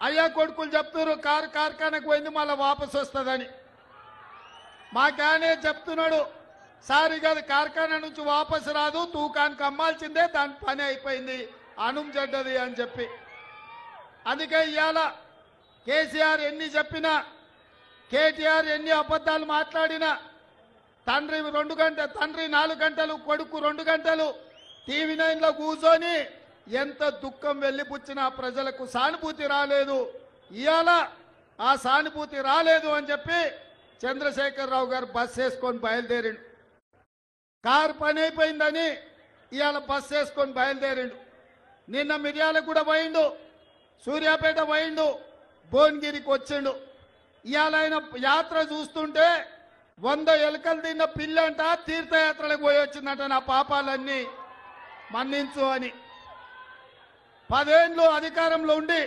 అయ్యా కొడుకులు చెప్తున్నారు కార్ఖానకు పోయింది మళ్ళీ వాపసు వస్తుందని. మా క్యానే చెప్తున్నాడు సార్ ఇక కార్ఖానా నుంచి వాపసు రాదు, తూకానికి అమ్మాల్సిందే, దాని పని అయిపోయింది, అనుం చెడ్డది అని చెప్పి. అందుకే ఇవాళ కేసీఆర్ ఎన్ని చెప్పినా, కేటీఆర్ ఎన్ని అబద్ధాలు మాట్లాడినా, తండ్రి 4 గంటలు కొడుకు 2 గంటలు టీవీ 9లో కూర్చొని ఎంత దుఃఖం వెళ్ళిపుచ్చినా ప్రజలకు సానుభూతి రాలేదు. ఇవాళ ఆ సానుభూతి రాలేదు అని చెప్పి చంద్రశేఖరరావు గారు బస్ వేసుకొని బయలుదేరిండు. కారు పని అయిపోయిందని ఇవాళ బస్ వేసుకొని బయలుదేరిండు. నిన్న మిర్యాలగూడ పోయిండు, సూర్యాపేట పోయిండు, భువనగిరికి వచ్చిండు. ఇవాళ ఆయన యాత్ర చూస్తుంటే 100 ఎలుకలు తిన్న పిల్లంట తీర్థయాత్రలకు పోయి వచ్చిందంట. నా పాపాలన్నీ మన్నించు అని. 10 ఏళ్ళు అధికారంలో ఉండి